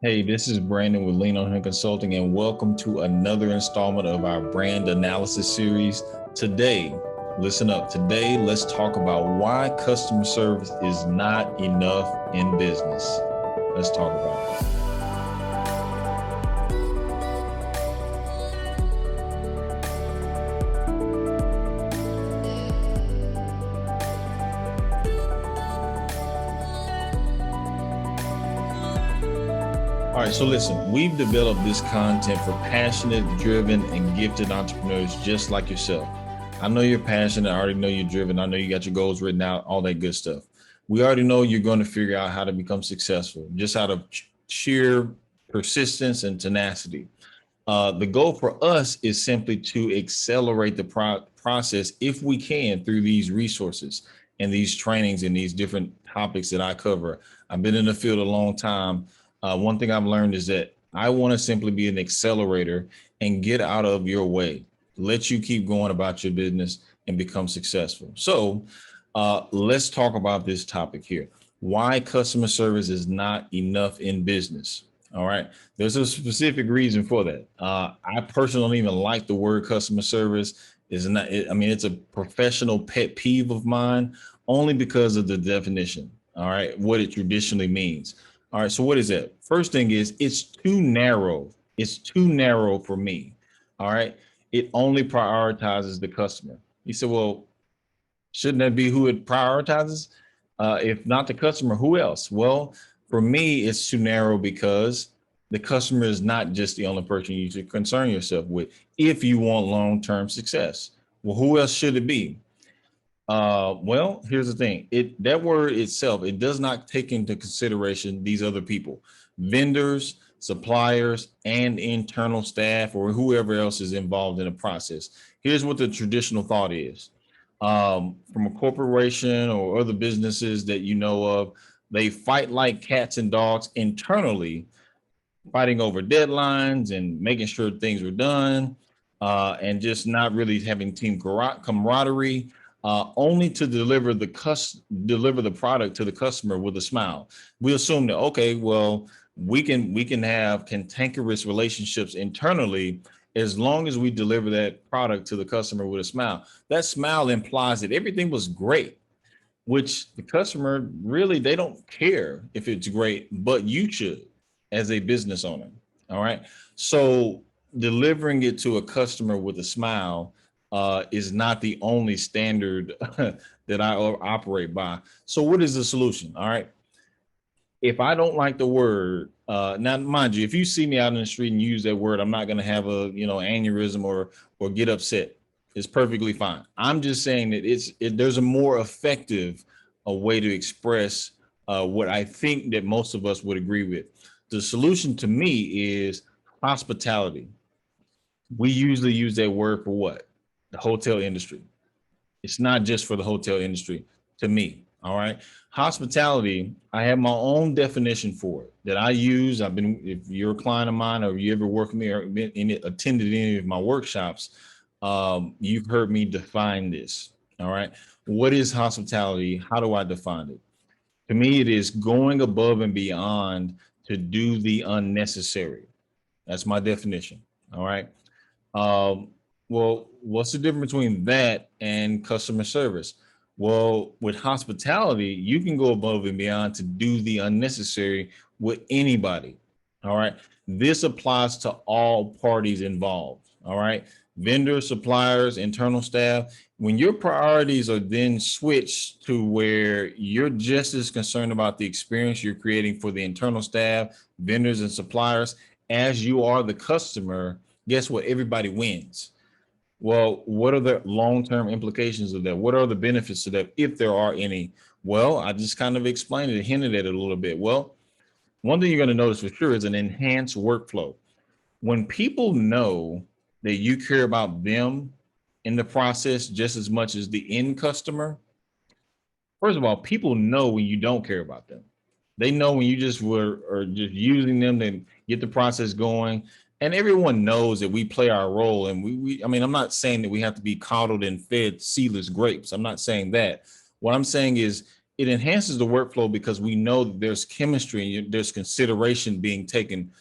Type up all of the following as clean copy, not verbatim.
Hey, this is Brandon with Lean On Him Consulting, and welcome to another installment of our brand analysis series. Today, listen up. Today, let's talk about why customer service is not enough in business. Let's talk about it. All right, so listen, we've developed this content for passionate, driven, and gifted entrepreneurs just like yourself. I know you're passionate. I already know you're driven. I know you got your goals written out, all that good stuff. We already know you're going to figure out how to become successful just out of sheer persistence and tenacity. The goal for us is simply to accelerate the process if we can through these resources and these trainings and these different topics that I cover. I've been in the field a long time. One thing I've learned is that I want to simply be an accelerator and get out of your way, let you keep going about your business and become successful. So let's talk about this topic here. Why customer service is not enough in business. All right. There's a specific reason for that. I personally don't even like the word customer service. Is not. I mean, it's a professional pet peeve of mine, only because of the definition. All right, what it traditionally means. All right. So what is that? First thing is it's too narrow. It's too narrow for me. All right. It only prioritizes the customer. You said, well, shouldn't that be who it prioritizes? If not the customer, who else? Well, for me, it's too narrow because the customer is not just the only person you should concern yourself with if you want long-term success. Well, who else should it be? Well, here's the thing. That word itself, it does not take into consideration these other people, vendors, suppliers, and internal staff, or whoever else is involved in the process. Here's what the traditional thought is. From a corporation or other businesses that you know of, they fight like cats and dogs internally, fighting over deadlines and making sure things were done, and just not really having team camaraderie, only to deliver the product to the customer with a smile. We assume that, okay, well, we can have cantankerous relationships internally as long as we deliver that product to the customer with a smile. That smile implies that everything was great, which the customer really, they don't care if it's great, but you should as a business owner. All right. So delivering it to a customer with a smile is not the only standard that I operate by. So what is the solution? All right. If I don't like the word, now mind you, if you see me out in the street and use that word, I'm not going to have a aneurysm or get upset. It's perfectly fine. I'm just saying that there's a more effective way to express what I think that most of us would agree with. The solution to me is hospitality. We usually use that word for what? The hotel industry. It's not just for the hotel industry to me. All right. Hospitality, I have my own definition for it that I use. If you're a client of mine or you ever work with me or attended any of my workshops, you've heard me define this. All right. What is hospitality? How do I define it? To me, it is going above and beyond to do the unnecessary. That's my definition. All right. Um, well, what's the difference between that and customer service? Well, with hospitality, you can go above and beyond to do the unnecessary with anybody. All right. This applies to all parties involved. All right. Vendors, suppliers, internal staff. When your priorities are then switched to where you're just as concerned about the experience you're creating for the internal staff, vendors, and suppliers as you are the customer, guess what? Everybody wins. Well, what are the long-term implications of that? What are the benefits to that, if there are any? Well, I just kind of explained it, hinted at it a little bit. Well, one thing you're going to notice for sure is an enhanced workflow. When people know that you care about them in the process just as much as the end customer, first of all, people know when you don't care about them. They know when you just are just using them to get the process going. And everyone knows that we play our role. And I mean, I'm not saying that we have to be coddled and fed seedless grapes. I'm not saying that. What I'm saying is it enhances the workflow because we know that there's chemistry and there's consideration being taken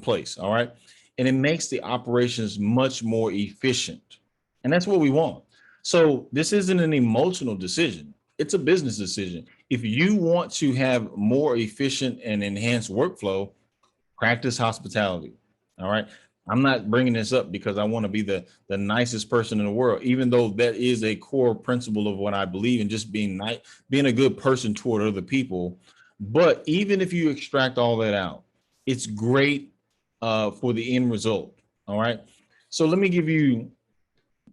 place. All right. And it makes the operations much more efficient. And that's what we want. So this isn't an emotional decision. It's a business decision. If you want to have more efficient and enhanced workflow, practice hospitality. All right. I'm not bringing this up because I want to be the nicest person in the world, even though that is a core principle of what I believe in, just being nice, being a good person toward other people. But even if you extract all that out, it's great for the end result. All right. So let me give you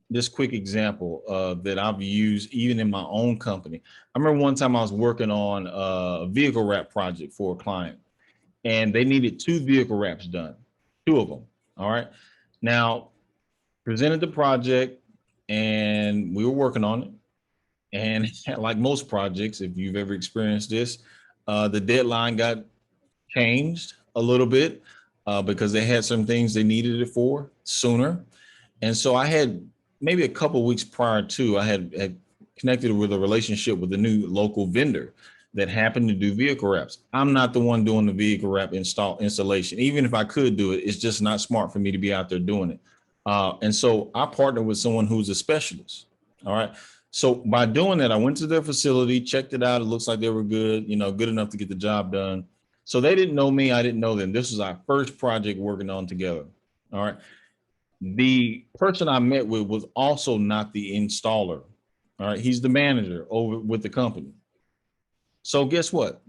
this quick example that I've used even in my own company. I remember one time I was working on a vehicle wrap project for a client, and they needed 2 vehicle wraps done, 2 of them. All right. Now, presented the project and we were working on it. And like most projects, if you've ever experienced this, the deadline got changed a little bit because they had some things they needed it for sooner. And so I had maybe a couple of weeks prior to, I had connected with a relationship with a new local vendor that happened to do vehicle wraps. I'm not the one doing the vehicle wrap installation. Even if I could do it, it's just not smart for me to be out there doing it. And so I partnered with someone who's a specialist. All right. So by doing that, I went to their facility, checked it out. It looks like they were good, good enough to get the job done. So they didn't know me. I didn't know them. This was our first project working on together. All right. The person I met with was also not the installer. All right. He's the manager over with the company. So guess what?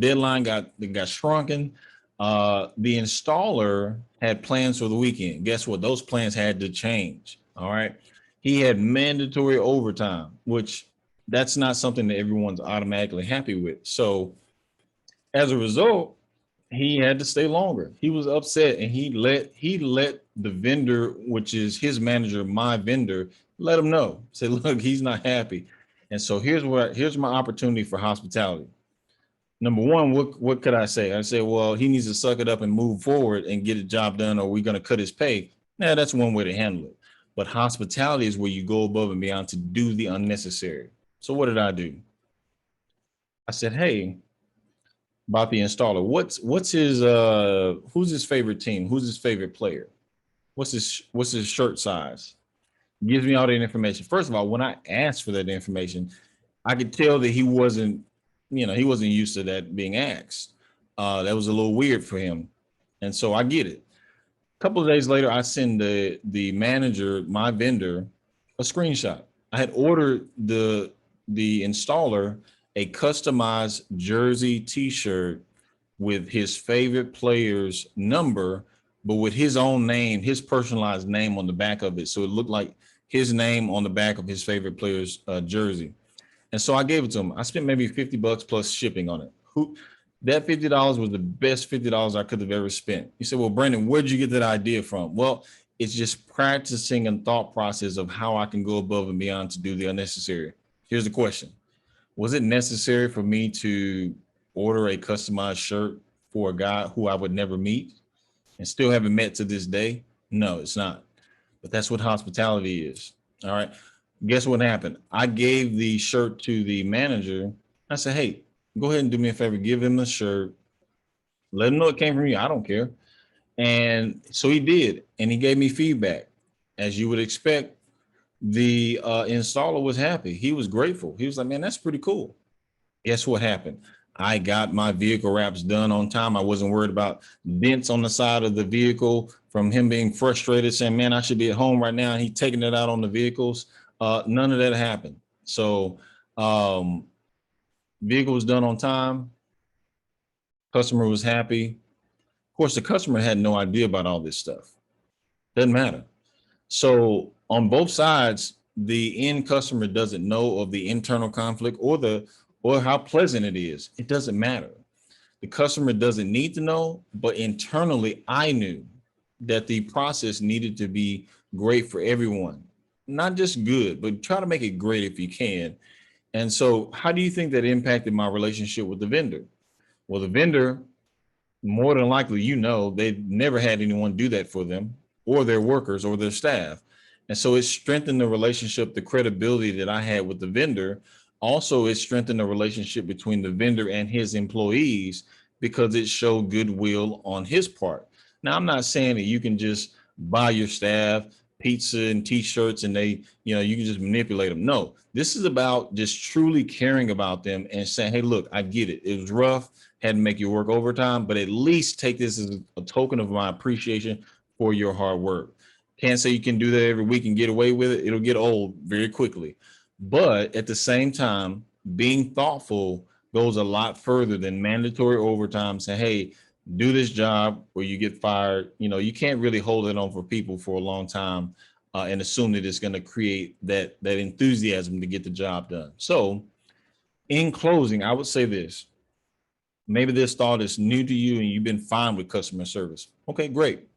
Deadline got shrunken. The installer had plans for the weekend. Guess what? Those plans had to change. All right. He had mandatory overtime, which that's not something that everyone's automatically happy with. So as a result, he had to stay longer. He was upset, and he let the vendor, which is his manager, my vendor, let him know. Say, look, he's not happy. And so here's my opportunity for hospitality. Number one, what could I say? I say, well, he needs to suck it up and move forward and get a job done, or we're going to cut his pay. Now, that's one way to handle it. But hospitality is where you go above and beyond to do the unnecessary. So what did I do? I said, hey, about the installer, what's his who's his favorite team? Who's his favorite player? What's his shirt size? Gives me all that information. First of all, when I asked for that information, I could tell that he wasn't used to that being asked. That was a little weird for him. And so I get it. A couple of days later, I send the manager, my vendor, a screenshot. I had ordered the installer a customized jersey t-shirt with his favorite player's number, but with his own name, his personalized name on the back of it. So it looked like his name on the back of his favorite player's jersey. And so I gave it to him. I spent maybe $50 plus shipping on it. That $50 was the best $50 I could have ever spent. He said, well, Brandon, where'd you get that idea from? Well, it's just practicing and thought process of how I can go above and beyond to do the unnecessary. Here's the question. Was it necessary for me to order a customized shirt for a guy who I would never meet and still haven't met to this day? No, it's not. But that's what hospitality is. All right. Guess what happened? I gave the shirt to the manager. I said, hey, go ahead and do me a favor. Give him the shirt. Let him know it came from you. I don't care. And so he did. And he gave me feedback. As you would expect, the installer was happy. He was grateful. He was like, man, that's pretty cool. Guess what happened? I got my vehicle wraps done on time. I wasn't worried about dents on the side of the vehicle from him being frustrated, saying, man, I should be at home right now. And he taking it out on the vehicles. None of that happened. So vehicle was done on time. Customer was happy. Of course, the customer had no idea about all this stuff. Doesn't matter. So on both sides, the end customer doesn't know of the internal conflict or how pleasant it is. It doesn't matter. The customer doesn't need to know, but internally, I knew that the process needed to be great for everyone. Not just good, but try to make it great if you can. And so how do you think that impacted my relationship with the vendor? Well, the vendor, more than likely, they never had anyone do that for them or their workers or their staff. And so it strengthened the relationship, the credibility that I had with the vendor Also, it strengthened the relationship between the vendor and his employees because it showed goodwill on his part. Now, I'm not saying that you can just buy your staff pizza and t-shirts and you can just manipulate them. No, this is about just truly caring about them and saying, hey, look, I get it. It was rough, had to make you work overtime, but at least take this as a token of my appreciation for your hard work. Can't say you can do that every week and get away with it. It'll get old very quickly. But at the same time, being thoughtful goes a lot further than mandatory overtime. Say, hey, do this job or you get fired. You can't really hold it on for people for a long time and assume that it's going to create that enthusiasm to get the job done. So, in closing, I would say this. Maybe this thought is new to you and you've been fine with customer service. Okay, great.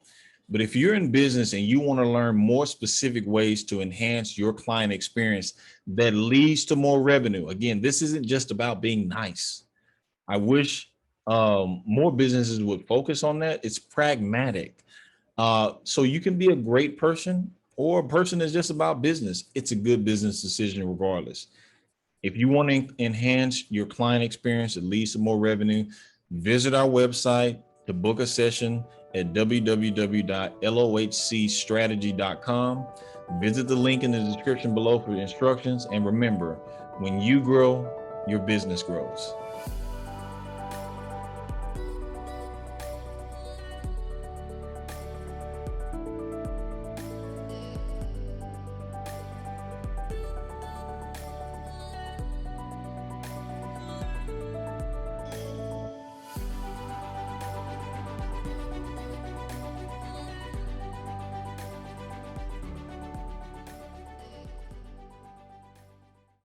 But if you're in business and you want to learn more specific ways to enhance your client experience that leads to more revenue, again, this isn't just about being nice. I wish more businesses would focus on that. It's pragmatic. So you can be a great person or a person that's just about business. It's a good business decision regardless. If you want to enhance your client experience, it leads to more revenue, visit our website to book a session at www.lohcstrategy.com. Visit the link in the description below for instructions. And remember, when you grow, your business grows.